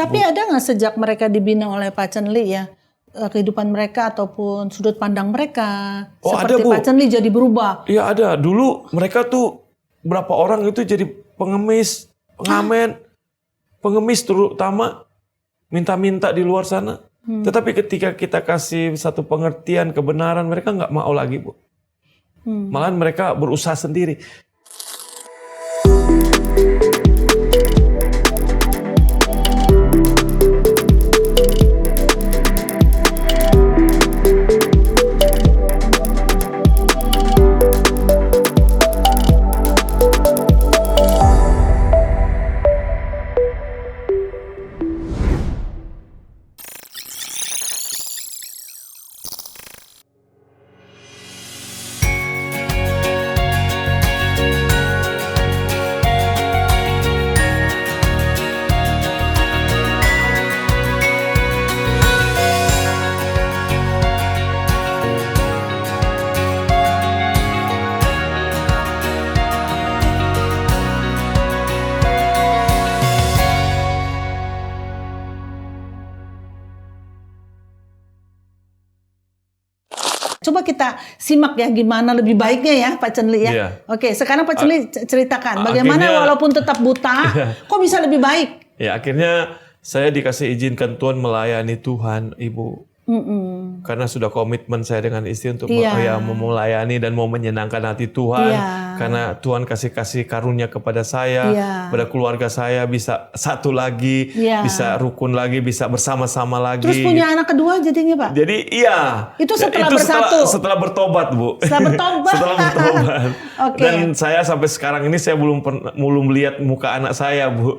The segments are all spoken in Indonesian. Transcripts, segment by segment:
Tapi ada nggak sejak mereka dibina oleh Pak Chen Li ya, kehidupan mereka ataupun sudut pandang mereka seperti ada, Bu. Pak Chen Li jadi berubah? Iya ada. Dulu mereka tuh berapa orang itu jadi pengemis, pengamen, pengemis terutama minta-minta di luar sana. Tetapi ketika kita kasih satu pengertian kebenaran, mereka nggak mau lagi, Bu. Malahan mereka berusaha sendiri. Coba kita simak ya gimana lebih baiknya ya Pak Chen Li ya. Iya. Oke, sekarang Pak Chen Li ceritakan bagaimana akhirnya- walaupun tetap buta, kok bisa lebih baik? Ya akhirnya saya dikasih izinkan Tuhan melayani Tuhan, Ibu. Karena sudah komitmen saya dengan istri untuk mau melayani dan mau menyenangkan hati Tuhan. Karena Tuhan kasih karunia kepada saya, pada keluarga saya bisa satu lagi, bisa rukun lagi, bisa bersama-sama lagi. Terus punya anak kedua jadinya Pak? Jadi iya. Itu setelah bersatu? Setelah bertobat, Bu. Setelah bertobat? Setelah bertobat. Oke. Dan saya sampai sekarang ini saya belum lihat muka anak saya, Bu.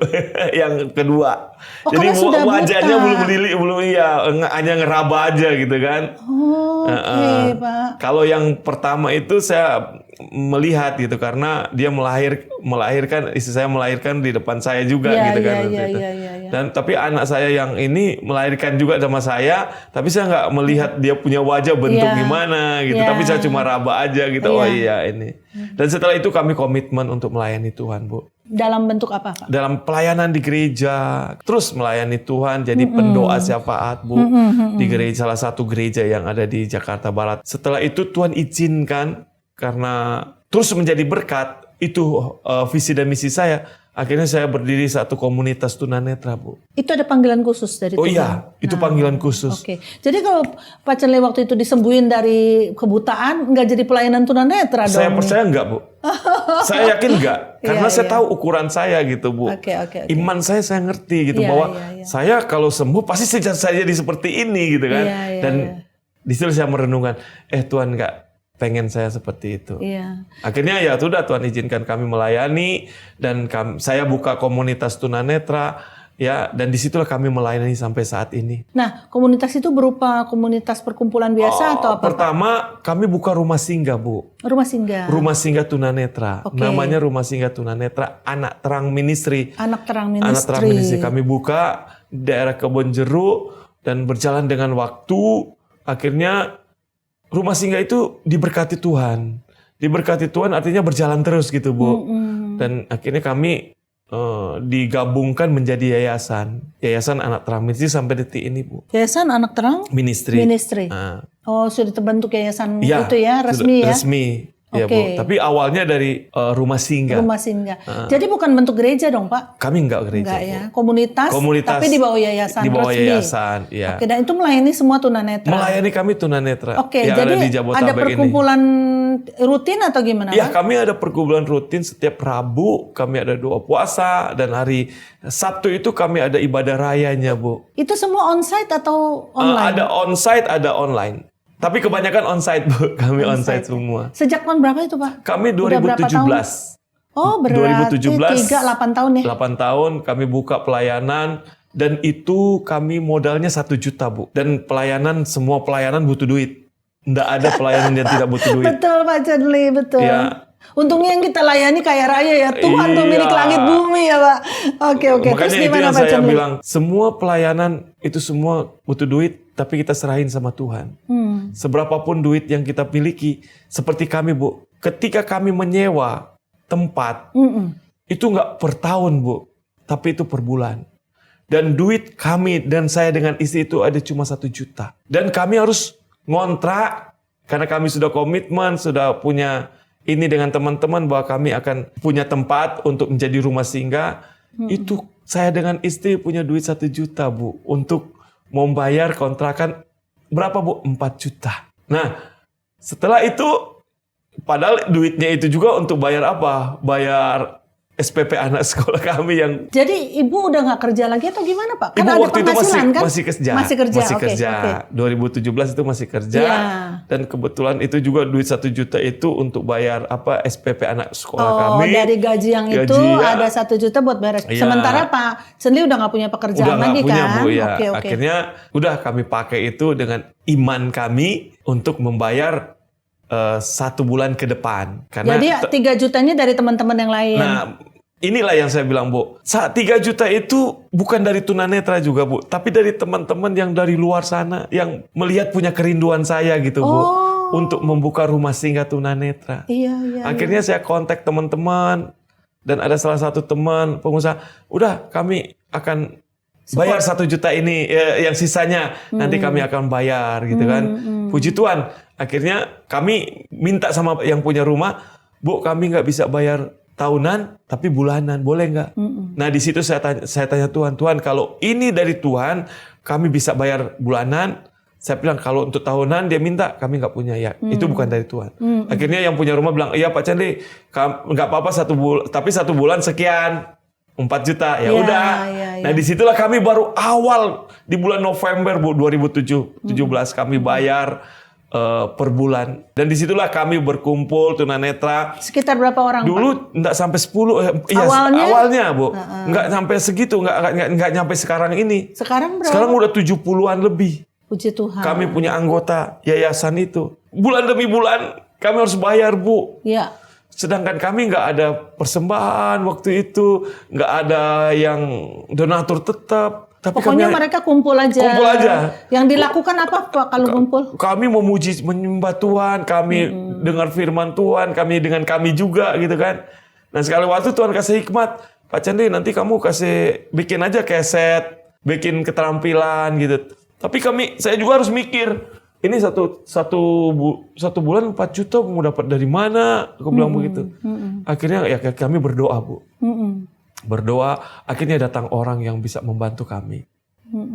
Yang kedua. Oh, jadi karena sudah wajahnya buta. hanya ngeraba aja gitu kan. Oh, oke, Pak. Kalau yang pertama itu saya melihat gitu karena dia melahirkan istri saya melahirkan di depan saya juga gitu kan waktu itu. Dan tapi anak saya yang ini melahirkan juga sama saya, tapi saya nggak melihat dia punya wajah bentuk gimana gitu. Tapi saya cuma raba aja gitu. Oh iya ini. Dan setelah itu kami komitmen untuk melayani Tuhan, Bu. Dalam bentuk apa, Pak? Dalam pelayanan di gereja, terus melayani Tuhan, jadi pendoa syafaat, Bu, di gereja, salah satu gereja yang ada di Jakarta Barat. Setelah itu Tuhan izinkan, karena terus menjadi berkat, itu visi dan misi saya. Akhirnya saya berdiri satu komunitas tunanetra, Bu. Itu ada panggilan khusus dari Tuhan? Oh iya, itu panggilan khusus. Oke. Jadi kalau Pak Chen Li waktu itu disembuhin dari kebutaan, nggak jadi pelayanan tunanetra dong? Saya percaya enggak, Bu. Saya yakin enggak. Karena saya tahu ukuran saya gitu, Bu. Oke. Iman saya ngerti gitu bahwa saya kalau sembuh pasti saya jadi seperti ini gitu kan. Dan di situ saya merenungkan, Tuhan enggak pengen saya seperti itu. Akhirnya ya sudah Tuhan izinkan kami melayani dan saya buka komunitas tunanetra ya, dan disitulah kami melayani sampai saat ini. Nah, komunitas itu berupa komunitas perkumpulan biasa atau apa? Pertama kami buka rumah singgah, Bu. Rumah singgah. Rumah singgah tunanetra. Namanya Rumah Singgah Tunanetra Anak Terang Ministry. Anak Terang Ministry. Anak Terang Ministry. Kami buka di daerah Kebonjeruk dan berjalan dengan waktu. Akhirnya rumah singgah itu diberkati Tuhan. Diberkati Tuhan artinya berjalan terus gitu, Bu. Dan akhirnya kami digabungkan menjadi Yayasan Anak Terang Ministry sampai detik ini, Bu. Yayasan Anak Terang Ministry. Oh, sudah terbentuk yayasan Ya, itu ya, resmi ya? Resmi. Ya, Bu. Tapi awalnya dari rumah singgah. Rumah singgah. Jadi bukan bentuk gereja dong, Pak? Kami enggak gereja. Enggak ya. Komunitas, tapi di bawah yayasan Di bawah resmi. yayasan, ya. Oke, dan itu melayani semua tunanetra. Melayani kami tunanetra. Oke, yang jadi ada di Jabodetabek ada perkumpulan rutin atau gimana? Ya, Pak? kami ada perkumpulan rutin setiap Rabu, kami ada doa puasa, dan hari Sabtu itu kami ada ibadah rayanya, Bu. Itu semua onsite atau online? Ada onsite, ada online. Tapi kebanyakan onsite, Bu. Kami onsite semua. Sejak tahun berapa itu, Pak? Kami Udah berapa 2017. Oh, berarti 2017, 8 tahun ya? 8 tahun kami buka pelayanan. Dan itu kami modalnya 1 juta, Bu. Dan semua pelayanan butuh duit. Nggak ada pelayanan yang tidak butuh duit. Betul, Pak Chen Li, betul. Ya. Untungnya yang kita layani kaya raya ya. Tuhan pemilik langit bumi ya, Pak. Oke. Makanya Terus itu gimana, yang Pak saya Chen Li? bilang. Semua pelayanan itu semua butuh duit, tapi kita serahin sama Tuhan. Seberapapun duit yang kita miliki, seperti kami, Bu. Ketika kami menyewa tempat, itu nggak per tahun, Bu. Tapi itu per bulan. Dan duit kami dan saya dengan istri itu ada cuma 1 juta. Dan kami harus ngontrak karena kami sudah komitmen, sudah punya ini dengan teman-teman bahwa kami akan punya tempat untuk menjadi rumah singgah. Itu saya dengan istri punya duit 1 juta, Bu, untuk membayar kontrakan berapa, Bu? 4 juta. Nah, setelah itu, padahal duitnya itu juga untuk bayar apa? Bayar SPP anak sekolah kami yang... Jadi ibu udah nggak kerja lagi atau gimana, Pak? Ibu Karena ada waktu itu penghasilan kan? masih kerja. Masih kerja. Oke. 2017 itu masih kerja. Iya. Dan kebetulan itu juga duit 1 juta itu untuk bayar apa SPP anak sekolah kami. Dari gaji yang itu ada 1 juta buat bayar. Iya. Sementara Pak Senli udah nggak punya pekerjaan Udah lagi nggak punya, kan? Bu, ya. Oke. Akhirnya udah kami pakai itu dengan iman kami untuk membayar 1 bulan ke depan. Karena Jadi 3 jutanya dari teman-teman yang lain. Nah, inilah yang saya bilang, Bu. 3 juta itu bukan dari tunanetra juga, Bu. Tapi dari teman-teman yang dari luar sana. Yang melihat punya kerinduan saya gitu, Bu. Untuk membuka rumah singgah tunanetra. Iya. Akhirnya saya kontak teman-teman. Dan ada salah satu teman pengusaha. Udah, kami akan bayar 1 juta ini. Yang sisanya nanti kami akan bayar gitu kan. Puji Tuhan. Akhirnya kami minta sama yang punya rumah. Bu, kami nggak bisa bayar tahunan, tapi bulanan, boleh nggak? Nah, di situ saya tanya Tuhan, kalau ini dari Tuhan, kami bisa bayar bulanan. Saya bilang, kalau untuk tahunan dia minta, kami nggak punya, ya. Itu bukan dari Tuhan. Akhirnya yang punya rumah bilang, iya Pak Chandli, nggak apa-apa 1 bulan, tapi 1 bulan sekian, 4 juta, ya udah. Nah, disitulah kami baru awal, di bulan November 2017, kami bayar per bulan. Dan disitulah kami berkumpul tunanetra. Sekitar berapa orang, Dulu enggak sampai 10. Awalnya, Bu. Enggak sampai segitu, enggak nyampe sekarang ini. Sekarang berapa? Sekarang udah 70-an lebih. Puji Tuhan. Kami punya anggota yayasan itu. Bulan demi bulan kami harus bayar, Bu. Iya. Sedangkan kami nggak ada persembahan waktu itu, nggak ada yang donatur tetap. Tapi pokoknya mereka kumpul aja. Kumpul aja. Yang dilakukan apa Pak kalau kumpul? Kami menyembah Tuhan, kami dengar firman Tuhan, kami dengan kami juga gitu kan. Nah, sekali waktu Tuhan kasih hikmat, Pak Chandli nanti kamu kasih bikin aja keset, bikin keterampilan gitu. Tapi saya juga harus mikir, ini satu bulan 4 juta mau dapat dari mana? Aku bilang begitu. Akhirnya ya kami berdoa, Bu. Berdoa, akhirnya datang orang yang bisa membantu kami.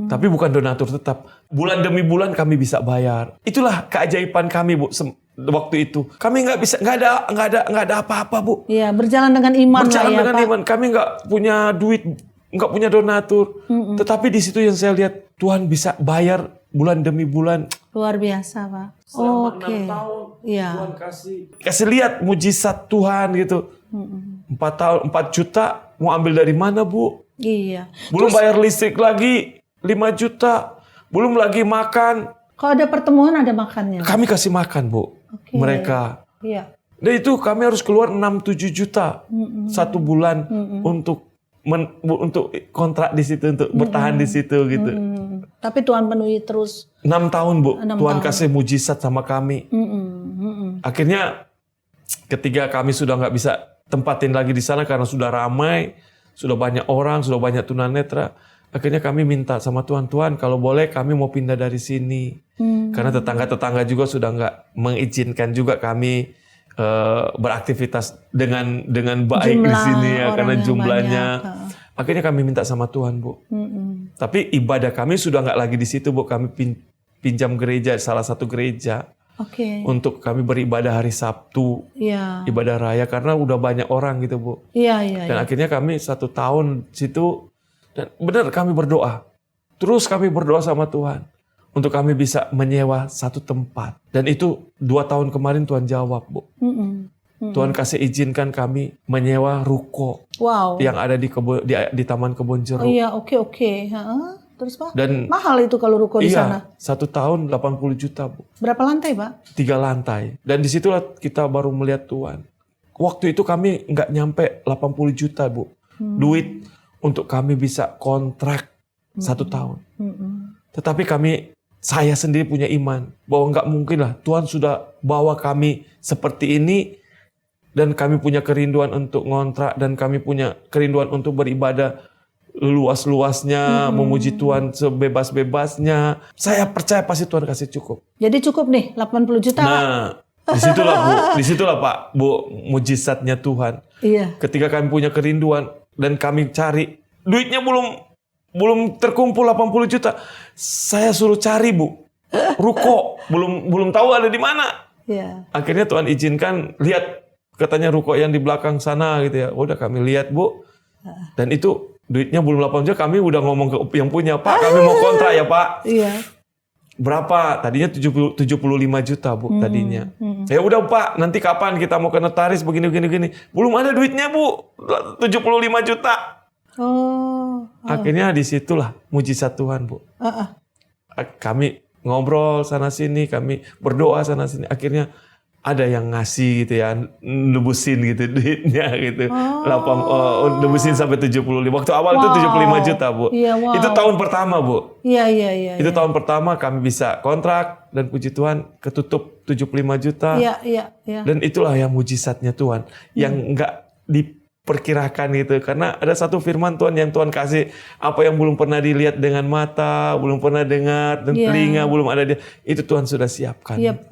Tapi bukan donatur tetap. Bulan demi bulan kami bisa bayar. Itulah keajaiban kami, Bu. Waktu itu kami nggak ada apa-apa, Bu. Iya, berjalan dengan iman. Iman. Kami nggak punya duit, nggak punya donatur. Tetapi di situ yang saya lihat Tuhan bisa bayar bulan demi bulan. Luar biasa, Pak. Selama 6 tahun Tuhan kasih lihat mujizat Tuhan gitu. 4 tahun 4 juta mau ambil dari mana, Bu? Iya. Belum bayar listrik lagi 5 juta. Belum lagi makan. Kalau ada pertemuan ada makannya. Kami kasih makan, Bu. Mereka. Iya. Dan itu kami harus keluar 6-7 juta 1 bulan untuk kontrak di situ, untuk bertahan di situ gitu. Tapi Tuhan penuhi terus. 6 tahun, Bu. 6 Tuhan tahun. kasih mujizat sama kami. Akhirnya ketika kami sudah nggak bisa tempatin lagi di sana karena sudah ramai, sudah banyak orang, sudah banyak tunanetra. Akhirnya kami minta sama Tuhan, kalau boleh kami mau pindah dari sini. Karena tetangga-tetangga juga sudah nggak mengizinkan juga kami beraktivitas dengan baik di sini ya, karena jumlahnya. Akhirnya kami minta sama Tuhan, Bu. Tapi ibadah kami sudah nggak lagi di situ, Bu. Kami pinjam gereja, salah satu gereja. Untuk kami beribadah hari Sabtu, ibadah raya, karena udah banyak orang gitu, Bu. Dan akhirnya kami 1 tahun situ, dan benar kami berdoa. Terus kami berdoa sama Tuhan untuk kami bisa menyewa 1 tempat. Dan itu 2 tahun kemarin Tuhan jawab, Bu. Tuhan kasih izinkan kami menyewa ruko yang ada di Taman Kebon Jeruk. Oke. Terus, Pak? Dan mahal itu kalau ruko di sana? 1 tahun 80 juta, Bu. Berapa lantai, Pak? 3 lantai. Dan disitulah kita baru melihat Tuhan. Waktu itu kami nggak nyampe 80 juta, Bu. Duit untuk kami bisa kontrak 1 tahun. Tetapi saya sendiri punya iman bahwa nggak mungkin lah Tuhan sudah bawa kami seperti ini, dan kami punya kerinduan untuk ngontrak, dan kami punya kerinduan untuk beribadah. luas-luasnya, memuji Tuhan sebebas-bebasnya. Saya percaya pasti Tuhan kasih cukup. Jadi cukup nih 80 juta. Nah, disitulah Bu, disitulah Pak, Bu, mujizatnya Tuhan. Iya. Ketika kami punya kerinduan dan kami cari, duitnya belum terkumpul 80 juta. Saya suruh cari Bu, ruko belum tahu ada di mana. Iya. Akhirnya Tuhan izinkan, lihat katanya ruko yang di belakang sana gitu ya. Udah kami lihat Bu, dan itu duitnya belum 8 juta, kami udah ngomong ke yang punya, Pak, kami mau kontrak ya Pak. Iya. Berapa? Tadinya 75 juta Bu tadinya. Ya udah Pak, nanti kapan kita mau ke notaris begini. Belum ada duitnya Bu, 75 juta. Oh. Akhirnya disitulah mujizat Tuhan Bu. Kami ngobrol sana sini, kami berdoa sana sini. Akhirnya ada yang ngasih gitu ya, nebusin gitu duitnya gitu. Nebusin sampai 75. Waktu awal itu 75 juta Bu. Iya, wow. Itu tahun pertama Bu. Iya. Itu tahun pertama kami bisa kontrak dan puji Tuhan ketutup 75 juta. Iya. Dan itulah yang mujizatnya Tuhan. Yang enggak diperkirakan gitu. Karena ada satu firman Tuhan yang Tuhan kasih, apa yang belum pernah dilihat dengan mata, belum pernah dengar, dan telinga belum ada, itu Tuhan sudah siapkan. Yap.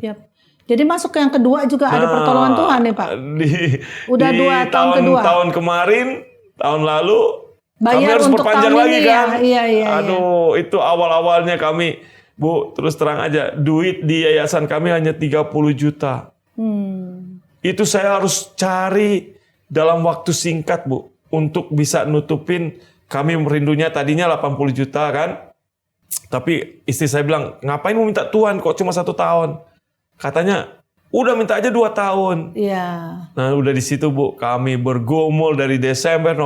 Jadi masuk ke yang kedua juga ada pertolongan Tuhan ya Pak? Udah 2 tahun kedua. Tahun kemarin, tahun lalu, bayar kami harus untuk perpanjang tahun lagi ini kan. Iya. Aduh, itu awal-awalnya kami, Bu, terus terang aja, duit di yayasan kami hanya 30 juta. Itu saya harus cari dalam waktu singkat Bu, untuk bisa nutupin, kami merindunya tadinya 80 juta kan. Tapi istri saya bilang, ngapain mau minta Tuhan kok cuma 1 tahun? Katanya, udah minta aja 2 tahun. Iya. Nah, udah di situ Bu, kami bergumul dari Desember,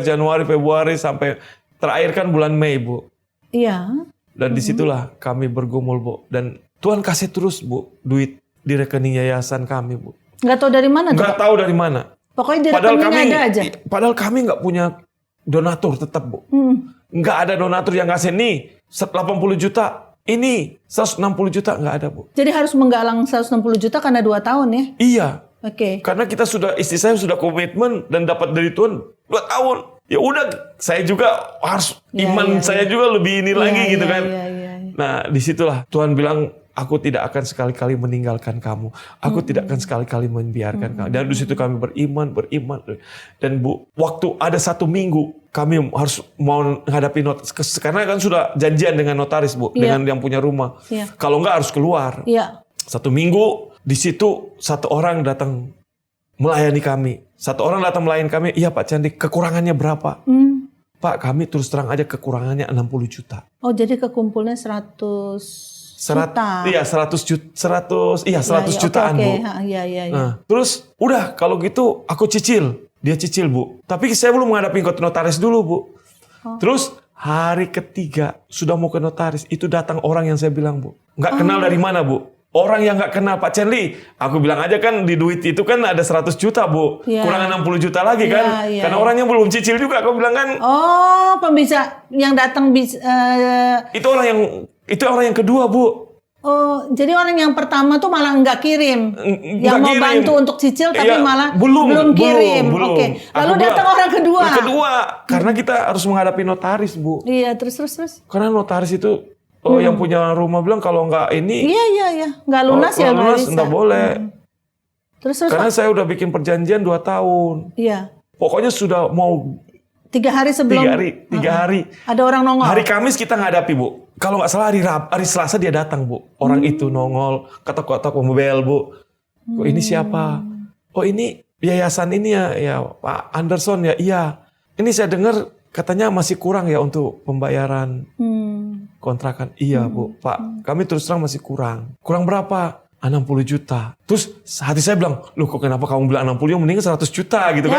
Januari, Februari sampai terakhir kan bulan Mei Bu. Iya. Dan disitulah kami bergumul Bu. Dan Tuhan kasih terus Bu, duit di rekening yayasan kami Bu. Nggak tahu dari mana tuh? Nggak tahu dari mana. Pokoknya di rekeningnya ada aja. Padahal kami nggak punya donatur tetap Bu. Nggak ada donatur yang ngasih nih 80 juta. Ini 160 juta nggak ada Bu. Jadi harus menggalang 160 juta karena 2 tahun ya? Iya. Oke. Karena istri saya sudah komitmen dan dapat dari Tuhan 2 tahun. Ya udah, saya juga harus saya juga lebih ini lagi gitu kan. Iya. Nah, disitulah Tuhan bilang, aku tidak akan sekali-kali meninggalkan kamu. Aku tidak akan sekali-kali membiarkan kamu. Dan di situ kami beriman. Dan Bu, waktu ada 1 minggu, kami harus mau menghadapi notaris. Karena kan sudah janjian dengan notaris Bu, dengan yang punya rumah. Kalau enggak harus keluar. 1 minggu, di situ 1 orang datang melayani kami. 1 orang datang melayani kami, iya Pak Candi, kekurangannya berapa? Pak, kami terus terang aja kekurangannya 60 juta. Oh, jadi kekumpulnya 100 juta. Iya, 100 jutaan Bu. Iya. Nah, terus udah kalau gitu aku cicil. Dia cicil Bu. Tapi saya belum menghadapi ke notaris dulu Bu. Terus hari ketiga sudah mau ke notaris, itu datang orang yang saya bilang Bu. Nggak kenal dari mana Bu. Orang yang nggak kenal, Pak Cenli. Aku bilang aja kan di duit itu kan ada 100 juta Bu. Kurang 60 juta lagi kan. Karena orangnya belum cicil juga. Aku bilang kan. Oh, pembisa yang datang itu orang yang kedua Bu. Oh, jadi orang yang pertama tuh malah nggak kirim. Yang mau bantu untuk cicil tapi malah belum kirim. Oke. Lalu datang orang kedua. Karena kita harus menghadapi notaris Bu. Iya, terus. Karena notaris itu yang punya rumah bilang kalau nggak ini. Iya. Nggak lunas ya nggak bisa. Nggak boleh. Terus. Karena saya udah bikin perjanjian 2 tahun. Iya. Pokoknya sudah mau 3 hari sebelum. 3 hari. Ada orang nongol. Hari Kamis kita ngadapi Bu. Kalau nggak salah hari Selasa dia datang Bu. Orang itu nongol, ketok-ketok membel Bu. Kok ini siapa? Oh ini yayasan ini ya Pak Anderson ya. Iya. Ini saya dengar katanya masih kurang ya untuk pembayaran kontrakan. Iya Bu, Pak. Kami terus terang masih kurang. Kurang berapa? 60 juta. Terus hati saya bilang, loh kok kenapa kamu bilang 60, mending 100 juta gitu kan.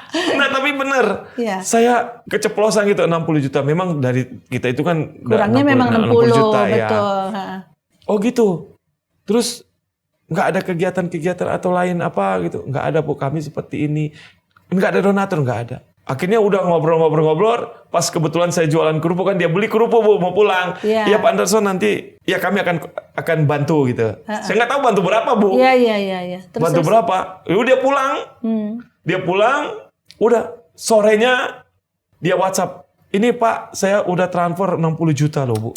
Nah tapi benar, saya keceplosan gitu 60 juta. Memang dari kita itu kan kurangnya 60, memang 60 juta betul. Ya. Oh gitu. Terus nggak ada kegiatan-kegiatan atau lain apa gitu. Nggak ada Bu, kami seperti ini. Nggak ada donatur, nggak ada. Akhirnya udah ngobrol-ngobrol, pas kebetulan saya jualan kerupuk kan, dia beli kerupuk Bu, mau pulang. Iya Pak Anderson nanti, ya kami akan bantu gitu. Saya nggak tahu bantu berapa Bu. Iya. Bantu berapa? Lalu dia pulang. Dia pulang, udah sorenya dia WhatsApp, ini Pak, saya udah transfer 60 juta loh Bu.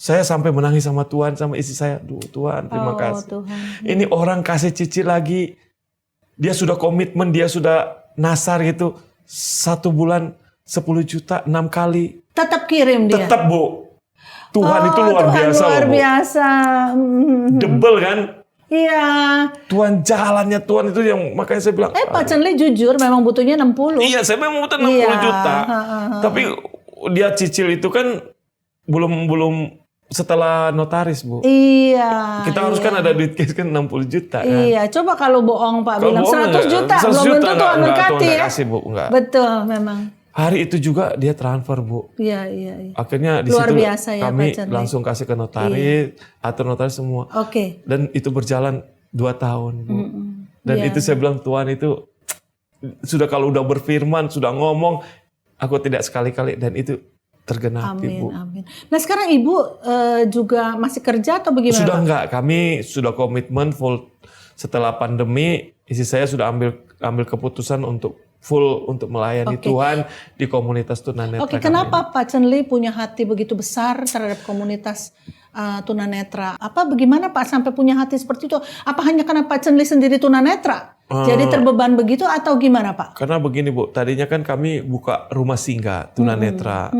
Saya sampai menangis sama Tuhan, sama istri saya. Duh Tuhan, terima kasih. Tuhan. Ini orang kasih cicil lagi. Dia sudah komitmen, dia sudah nasar gitu. 1 bulan 10 juta, 6 kali. Tetap kirim dia? Tetap Bu. Tuhan itu luar Tuhan biasa luar loh Bu. biasa. Debel kan? Iya. Tuhan jalannya Tuhan itu yang makanya saya bilang. Pak Chen Li jujur memang butuhnya 60. Iya, saya memang butuh 60 juta. Tapi dia cicil itu kan belum setelah notaris Bu. Iya. Kita harus kan ada duit cash kan 60 juta kan. Iya, coba kalau bohong Pak Kalau bilang bohong 100 juta, 100 belum juta tentu Tuhan berkati ya. kasih Bu, enggak. Betul memang. Hari itu juga dia transfer Bu. Iya. Akhirnya di Luar situ biasa ya, kami Pak Chen Li. langsung kasih ke notaris, atur notaris semua. Oke. Dan itu berjalan 2 tahun Bu. Dan itu saya bilang Tuhan itu sudah kalau udah berfirman, sudah ngomong, aku tidak sekali-kali dan itu tergenapi Bu. Amin. Nah sekarang Ibu juga masih kerja atau bagaimana? Sudah Pak? enggak, kami sudah komitmen full setelah pandemi, istri saya sudah ambil keputusan untuk full untuk melayani Tuhan di komunitas tunanetra. Oke, kenapa Pak Chen Li punya hati begitu besar terhadap komunitas tunanetra? Bagaimana Pak sampai punya hati seperti itu? Apa hanya karena Pak Chen Li sendiri tunanetra? Jadi terbeban begitu atau gimana Pak? Karena begini Bu, tadinya kan kami buka rumah singgah tunanetra.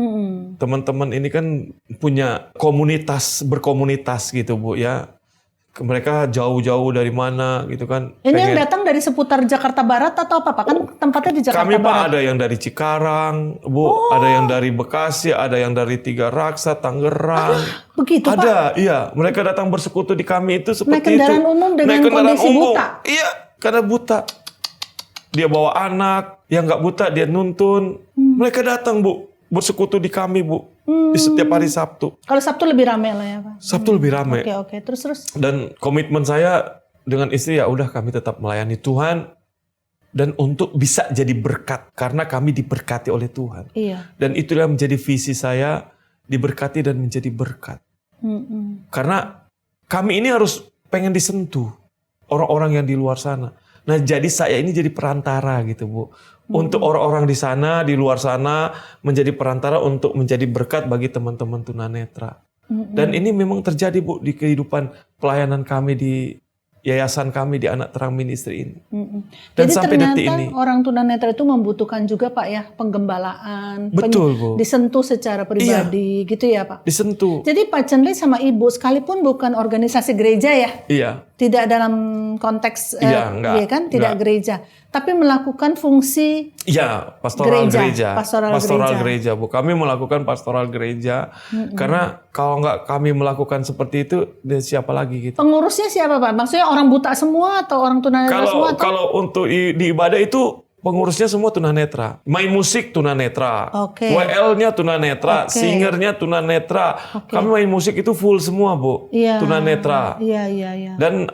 Teman-teman ini kan punya berkomunitas gitu Bu ya. Mereka jauh-jauh dari mana gitu kan. Ini yang datang dari seputar Jakarta Barat atau apa Pak? Kan tempatnya di Jakarta Barat. Kami Pak ada yang dari Cikarang, Bu, ada yang dari Bekasi, ada yang dari Tiga Raksa, Tangerang. Begitu Pak? Ada, iya. Mereka datang bersekutu di kami itu seperti naik kendaraan umum dengan kondisi buta? Iya, karena buta. Dia bawa anak, yang nggak buta dia nuntun. Mereka datang Bu, bersekutu di kami Bu. Di setiap hari Sabtu. Kalau Sabtu lebih ramai lah ya Pak? Sabtu lebih ramai. Oke. Terus. Dan komitmen saya dengan istri ya udah kami tetap melayani Tuhan. Dan untuk bisa jadi berkat. Karena kami diberkati oleh Tuhan. Iya. Dan itulah menjadi visi saya. Diberkati dan menjadi berkat. Karena kami ini harus pengen disentuh. Orang-orang yang di luar sana. Nah jadi saya ini jadi perantara gitu Bu. Untuk orang-orang di sana, di luar sana, menjadi perantara untuk menjadi berkat bagi teman-teman tunanetra. Dan ini memang terjadi Bu di kehidupan pelayanan kami di yayasan kami di Anak Terang Ministry ini. Dan jadi sampai ternyata detik ini. orang tunanetra itu membutuhkan juga Pak ya penggembalaan. Betul Bu. Disentuh secara pribadi gitu ya Pak. Disentuh. Jadi Pak Chen Li sama Ibu sekalipun bukan organisasi gereja ya. Iya. Tidak dalam konteks enggak, kan tidak gereja, tapi melakukan fungsi pastoral gereja. Pastoral gereja Bu. Kami melakukan pastoral gereja karena kalau nggak kami melakukan seperti itu, siapa lagi gitu. Pengurusnya siapa Pak? Maksudnya orang buta semua atau orang tunanetra semua? Kalau untuk di ibadah itu pengurusnya semua tunanetra. Main musik tunanetra. WL-nya tunanetra, singernya tunanetra. Kami main musik itu full semua Bu. Tunanetra. Iya. Dan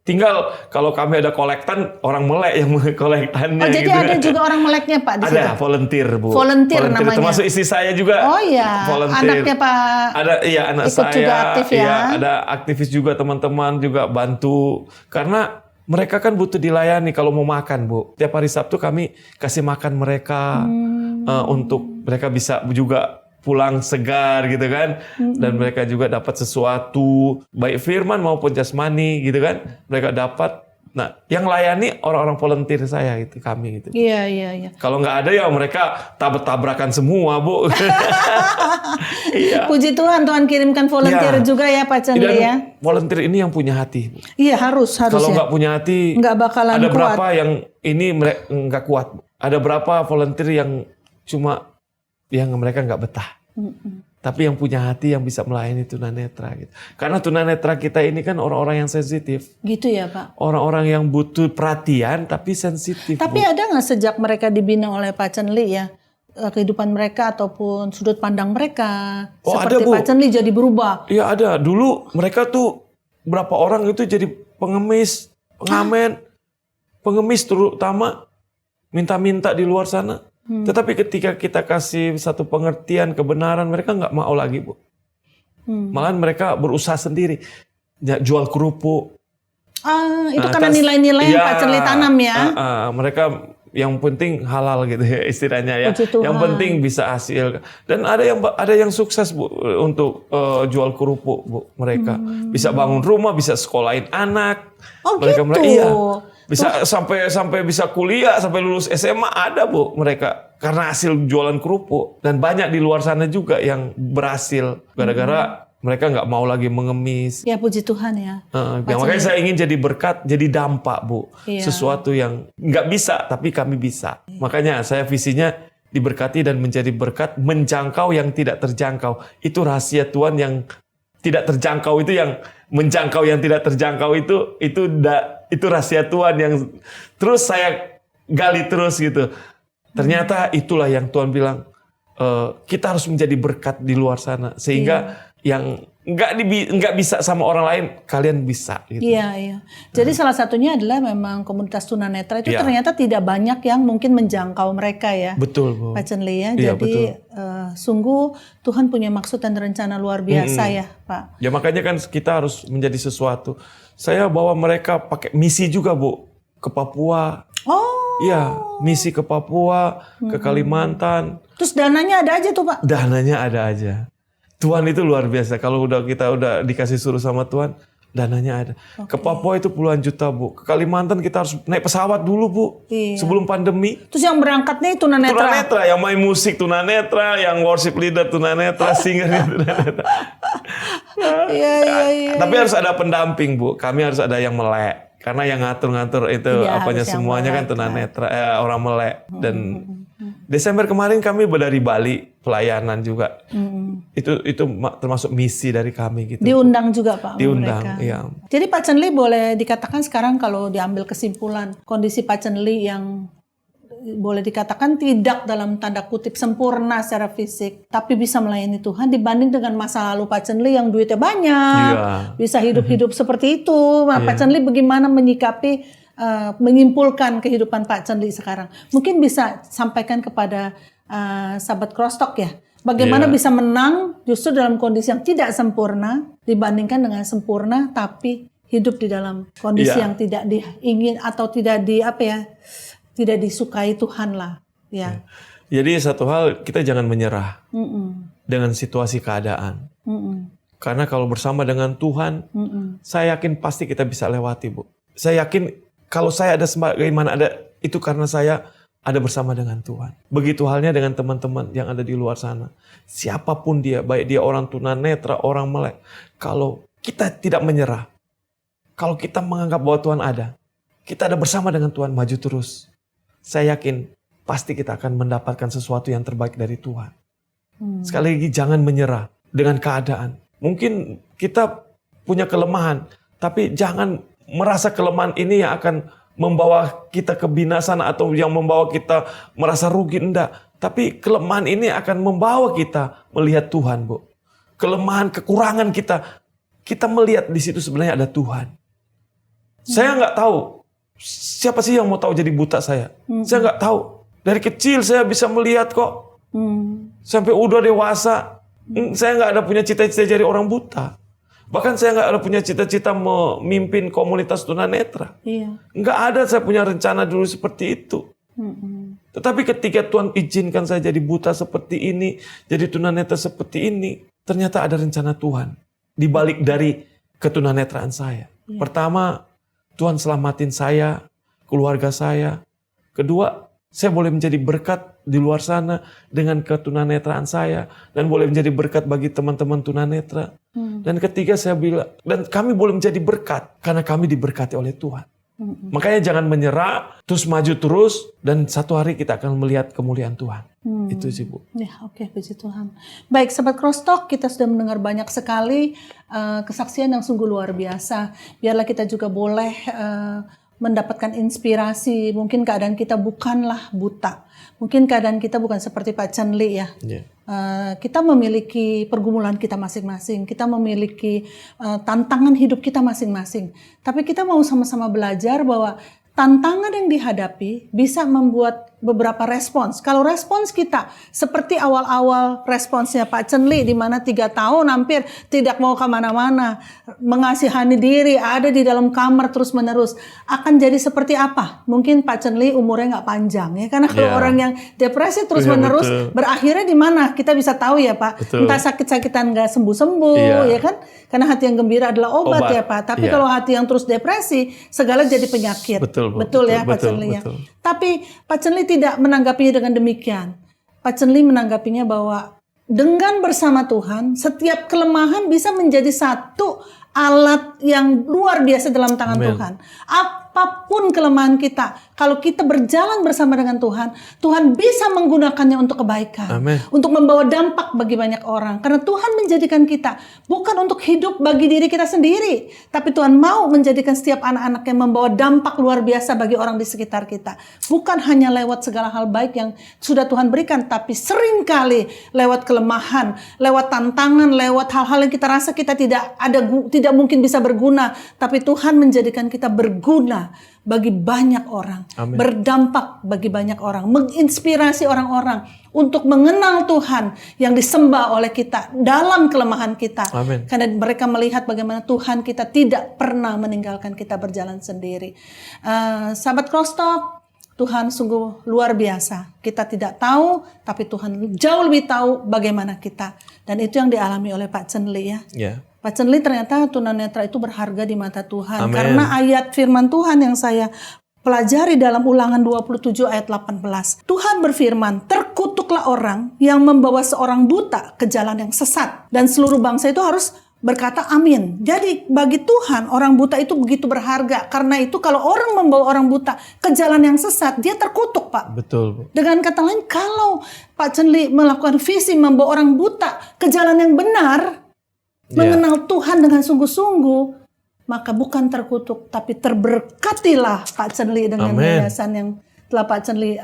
tinggal kalau kami ada kolektan, orang melek yang kolektannya. Jadi gitu. ada juga orang meleknya Pak di situ? Ada, volunteer Bu. Volunteer namanya? Termasuk istri saya juga. Oh iya, volunteer. Anaknya Pak ada, iya anak ikut saya. juga aktif ya? Iya, ada aktivis juga teman-teman juga bantu. Karena mereka kan butuh dilayani kalau mau makan Bu. Tiap hari Sabtu kami kasih makan mereka untuk mereka bisa juga pulang segar gitu kan. Dan mereka juga dapat sesuatu baik firman maupun jasmani gitu kan. Mereka dapat. Nah, yang layani orang-orang volunteer saya itu kami gitu. Iya. Kalau nggak ada ya mereka tabrakan semua Bu. Iya. Puji Tuhan, Tuhan kirimkan volunteer juga ya Pak Chen Li ya. Volunteer ini yang punya hati. Iya harus Kalau ya. nggak punya hati, nggak bakalan ada kuat. berapa yang ini nggak kuat. Ada berapa volunteer yang cuma yang mereka nggak betah. Tapi yang punya hati yang bisa melayani tunanetra gitu. Karena tunanetra kita ini kan orang-orang yang sensitif. Gitu ya Pak. Orang-orang yang butuh perhatian tapi sensitif. Tapi ada nggak sejak mereka dibina oleh Pak Chen Li ya, kehidupan mereka ataupun sudut pandang mereka seperti ada, Bu. Pak Chen Li jadi berubah? Iya ada. Dulu mereka tuh berapa orang itu jadi pengemis, pengamen, pengemis terutama minta-minta di luar sana. Tetapi ketika kita kasih satu pengertian kebenaran, mereka nggak mau lagi Bu. Malahan mereka berusaha sendiri, jual kerupuk. Itu karena nilai-nilai yang Pak Chen Li tanam ya. Mereka yang penting halal gitu ya istilahnya ya. Puji Tuhan. Yang penting bisa hasil. Dan ada yang sukses Bu untuk jual kerupuk Bu mereka. Bisa bangun rumah, bisa sekolahin anak. Oh mereka, gitu. Iya. Bisa sampai bisa kuliah, sampai lulus SMA ada Bu mereka karena hasil jualan kerupuk. Dan banyak di luar sana juga yang berhasil gara-gara mereka nggak mau lagi mengemis. Ya puji Tuhan ya. Makanya saya ingin jadi berkat, jadi dampak Bu. Iya. Sesuatu yang nggak bisa, tapi kami bisa. Makanya saya visinya diberkati dan menjadi berkat, menjangkau yang tidak terjangkau. Itu rahasia Tuhan yang tidak terjangkau itu, yang menjangkau yang tidak terjangkau itu rahasia Tuhan yang terus saya gali terus gitu. Ternyata itulah yang Tuhan bilang, kita harus menjadi berkat di luar sana sehingga yang nggak bisa sama orang lain, kalian bisa. Gitu. Iya. Jadi salah satunya adalah memang komunitas tunanetra itu ternyata tidak banyak yang mungkin menjangkau mereka ya. Betul Bu. Pak Chenli ya. Iya, jadi sungguh Tuhan punya maksud dan rencana luar biasa ya Pak. Ya makanya kan kita harus menjadi sesuatu. Saya bawa mereka pakai misi juga Bu ke Papua. Oh. Iya, misi ke Papua, ke Kalimantan. Terus dananya ada aja tuh Pak? Dananya ada aja. Tuhan itu luar biasa. Kalau kita udah dikasih suruh sama Tuhan, dananya ada. Ke Papua itu puluhan juta Bu. Ke Kalimantan kita harus naik pesawat dulu Bu. Iya. Sebelum pandemi. Terus yang berangkatnya itu tunanetra. Tunanetra, yang main musik tunanetra, yang worship leader tunanetra, singernya tunanetra. Iya. Tapi harus ada pendamping Bu. Kami harus ada yang melek. Karena yang ngatur-ngatur itu apanya semuanya kan tunanetra, orang melek. Dan Desember kemarin kami dari Bali pelayanan juga. Itu termasuk misi dari kami gitu. Diundang juga Pak. Diundang, mereka. iya. Jadi Pak Chenli boleh dikatakan sekarang kalau diambil kesimpulan kondisi Pak Chenli yang boleh dikatakan tidak dalam tanda kutip sempurna secara fisik, tapi bisa melayani Tuhan dibanding dengan masa lalu Pak Chenli yang duitnya banyak, bisa hidup-hidup seperti itu. Pak Chenli bagaimana menyikapi, menyimpulkan kehidupan Pak Chenli sekarang? Mungkin bisa sampaikan kepada sahabat Crosstalk ya, bagaimana bisa menang justru dalam kondisi yang tidak sempurna dibandingkan dengan sempurna tapi hidup di dalam kondisi yang tidak diingin atau tidak tidak disukai Tuhan lah, ya. Jadi satu hal, kita jangan menyerah dengan situasi keadaan. Karena kalau bersama dengan Tuhan, saya yakin pasti kita bisa lewati, Bu. Saya yakin kalau saya ada sebagaimana ada, itu karena saya ada bersama dengan Tuhan. Begitu halnya dengan teman-teman yang ada di luar sana. Siapapun dia, baik dia orang tunanetra, orang melek. Kalau kita tidak menyerah, kalau kita menganggap bahwa Tuhan ada, kita ada bersama dengan Tuhan, maju terus. Saya yakin pasti kita akan mendapatkan sesuatu yang terbaik dari Tuhan. Sekali lagi jangan menyerah dengan keadaan. Mungkin kita punya kelemahan, tapi jangan merasa kelemahan ini yang akan membawa kita kebinasaan atau yang membawa kita merasa rugi. Enggak. Tapi kelemahan ini akan membawa kita melihat Tuhan, Bu. Kelemahan, kekurangan kita melihat di situ sebenarnya ada Tuhan. Saya nggak tahu. Siapa sih yang mau tahu jadi buta saya? Saya nggak tahu. Dari kecil saya bisa melihat kok. Sampai udah dewasa. Saya nggak ada punya cita-cita jadi orang buta. Bahkan saya nggak ada punya cita-cita memimpin komunitas tunanetra. Nggak ada saya punya rencana dulu seperti itu. Tetapi ketika Tuhan izinkan saya jadi buta seperti ini, jadi tunanetra seperti ini, ternyata ada rencana Tuhan di balik dari ketunanetraan saya. Pertama, Tuhan selamatin saya, keluarga saya. Kedua, saya boleh menjadi berkat di luar sana dengan ketunanetraan saya. Dan boleh menjadi berkat bagi teman-teman tunanetra. Dan ketiga saya bilang, dan kami boleh menjadi berkat karena kami diberkati oleh Tuhan. Makanya jangan menyerah, terus maju terus. Dan satu hari kita akan melihat kemuliaan Tuhan. Itu sih Bu. Ya, oke, puji Tuhan. Baik, Sobat Crosstalk, kita sudah mendengar banyak sekali kesaksian yang sungguh luar biasa. Biarlah kita juga boleh mendapatkan inspirasi. Mungkin keadaan kita bukanlah buta. Mungkin keadaan kita bukan seperti Pak Chenli ya. Kita memiliki pergumulan kita masing-masing. Kita memiliki tantangan hidup kita masing-masing. Tapi kita mau sama-sama belajar bahwa tantangan yang dihadapi bisa membuat beberapa respons. Kalau respons kita seperti awal-awal responsnya Pak Chen Li, di mana 3 tahun hampir tidak mau kemana-mana, mengasihani diri, ada di dalam kamar terus-menerus, akan jadi seperti apa? Mungkin Pak Chen Li umurnya nggak panjang ya, karena kalau orang yang depresi terus-menerus, berakhirnya di mana? Kita bisa tahu ya Pak, entah sakit-sakitan nggak sembuh-sembuh, ya kan? Karena hati yang gembira adalah obat ya Pak. Tapi kalau hati yang terus depresi, segala jadi penyakit. Betul ya Pak Chen Li ya. Tapi Pak Chen Li tidak menanggapinya dengan demikian. Pak Chen Li menanggapinya bahwa dengan bersama Tuhan, setiap kelemahan bisa menjadi satu alat yang luar biasa dalam tangan Tuhan. Apapun kelemahan kita, kalau kita berjalan bersama dengan Tuhan, Tuhan bisa menggunakannya untuk kebaikan. Untuk membawa dampak bagi banyak orang. Karena Tuhan menjadikan kita bukan untuk hidup bagi diri kita sendiri, tapi Tuhan mau menjadikan setiap anak-anak yang membawa dampak luar biasa bagi orang di sekitar kita. Bukan hanya lewat segala hal baik yang sudah Tuhan berikan, tapi seringkali lewat kelemahan, lewat tantangan, lewat hal-hal yang kita rasa kita tidak mungkin bisa berguna, tapi Tuhan menjadikan kita berguna bagi banyak orang, berdampak bagi banyak orang, menginspirasi orang-orang untuk mengenal Tuhan yang disembah oleh kita dalam kelemahan kita. Karena mereka melihat bagaimana Tuhan kita tidak pernah meninggalkan kita berjalan sendiri. Sahabat Crosstalk, Tuhan sungguh luar biasa. Kita tidak tahu, tapi Tuhan jauh lebih tahu bagaimana kita. Dan itu yang dialami oleh Pak Chen Li ya. Pak Chen Li ternyata tunanetra itu berharga di mata Tuhan. Karena ayat firman Tuhan yang saya pelajari dalam Ulangan 27 ayat 18. Tuhan berfirman, terkutuklah orang yang membawa seorang buta ke jalan yang sesat. Dan seluruh bangsa itu harus berkata amin. Jadi bagi Tuhan orang buta itu begitu berharga. Karena itu kalau orang membawa orang buta ke jalan yang sesat, dia terkutuk Pak. Betul. Dengan kata lain, kalau Pak Chen Li melakukan visi membawa orang buta ke jalan yang benar, mengenal Tuhan dengan sungguh-sungguh, maka bukan terkutuk, tapi terberkatilah Pak Chen Li dengan yayasan yang telah Pak Chen Li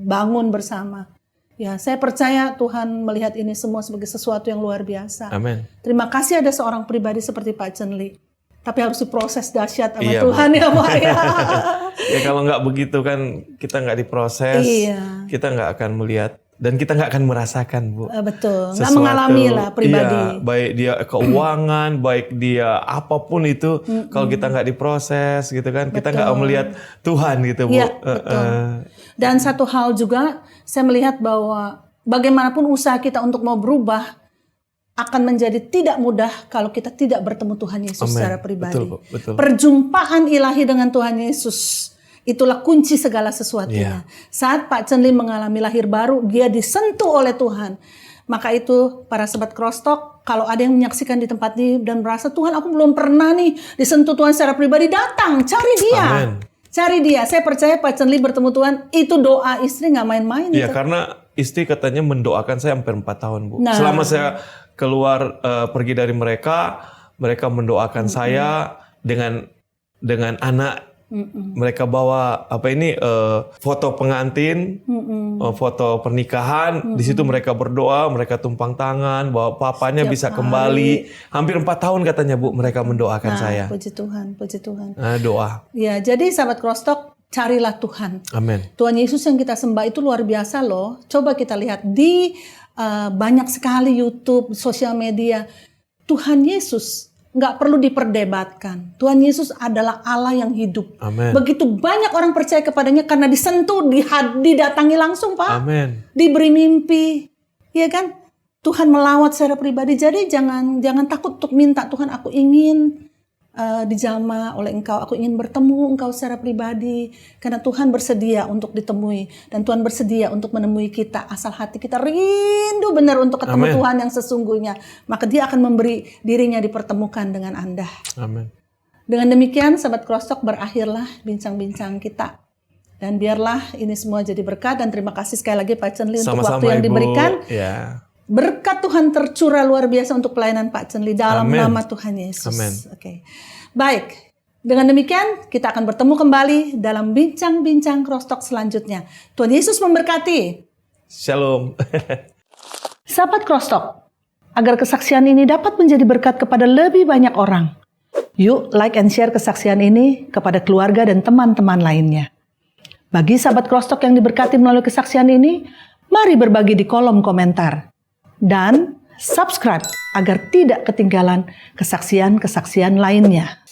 bangun bersama. Ya, saya percaya Tuhan melihat ini semua sebagai sesuatu yang luar biasa. Terima kasih ada seorang pribadi seperti Pak Chen Li. Tapi harus diproses dahsyat sama Tuhan ya Pak ya. Ya kalau nggak begitu kan kita nggak diproses, kita nggak akan melihat. Dan kita nggak akan merasakan Bu. Betul, nggak mengalami lah pribadi. Iya, baik dia keuangan, baik dia apapun itu, kalau kita nggak diproses gitu kan, kita nggak melihat Tuhan gitu Bu. Iya, betul. Dan satu hal juga, saya melihat bahwa bagaimanapun usaha kita untuk mau berubah, akan menjadi tidak mudah kalau kita tidak bertemu Tuhan Yesus secara pribadi. Betul. Perjumpaan ilahi dengan Tuhan Yesus, itulah kunci segala sesuatunya. Saat Pak Chen Li mengalami lahir baru, dia disentuh oleh Tuhan. Maka itu para sahabat Crosstalk, kalau ada yang menyaksikan di tempat ini dan merasa Tuhan aku belum pernah nih disentuh Tuhan secara pribadi, datang, cari dia. Cari dia. Saya percaya Pak Chen Li bertemu Tuhan, itu doa istri nggak main-main. Iya, karena istri katanya mendoakan saya hampir 4 tahun Bu. Selama saya keluar pergi dari mereka mendoakan saya dengan anak. Mereka bawa foto pengantin, foto pernikahan. Di situ mereka berdoa, mereka tumpang tangan bahwa papanya setiap bisa kembali. Hampir 4 tahun katanya Bu, mereka mendoakan saya. Puji Tuhan, puji Tuhan. Doa. Ya, jadi sahabat Crosstalk, carilah Tuhan. Tuhan Yesus yang kita sembah itu luar biasa loh. Coba kita lihat di banyak sekali YouTube, sosial media. Tuhan Yesus nggak perlu diperdebatkan. Tuhan Yesus adalah Allah yang hidup. Begitu banyak orang percaya kepadanya karena disentuh, didatangi langsung Pak. Diberi mimpi, ya kan? Tuhan melawat secara pribadi. Jadi jangan takut untuk minta, Tuhan aku ingin dijamah oleh Engkau, aku ingin bertemu Engkau secara pribadi. Karena Tuhan bersedia untuk ditemui dan Tuhan bersedia untuk menemui kita asal hati kita rindu benar untuk ketemu Tuhan yang sesungguhnya. Maka Dia akan memberi dirinya dipertemukan dengan Anda. Dengan demikian sahabat Crosstalk, berakhirlah bincang-bincang kita. Dan biarlah ini semua jadi berkat, dan terima kasih sekali lagi Pak Chen Li untuk waktu yang diberikan. Berkat Tuhan tercurah luar biasa untuk pelayanan Pak Chen Li dalam nama Tuhan Yesus. Baik, dengan demikian kita akan bertemu kembali dalam bincang-bincang Crosstalk selanjutnya. Tuhan Yesus memberkati. Shalom. Sahabat Crosstalk, agar kesaksian ini dapat menjadi berkat kepada lebih banyak orang, yuk like and share kesaksian ini kepada keluarga dan teman-teman lainnya. Bagi sahabat Crosstalk yang diberkati melalui kesaksian ini, mari berbagi di kolom komentar. Dan subscribe agar tidak ketinggalan kesaksian-kesaksian lainnya.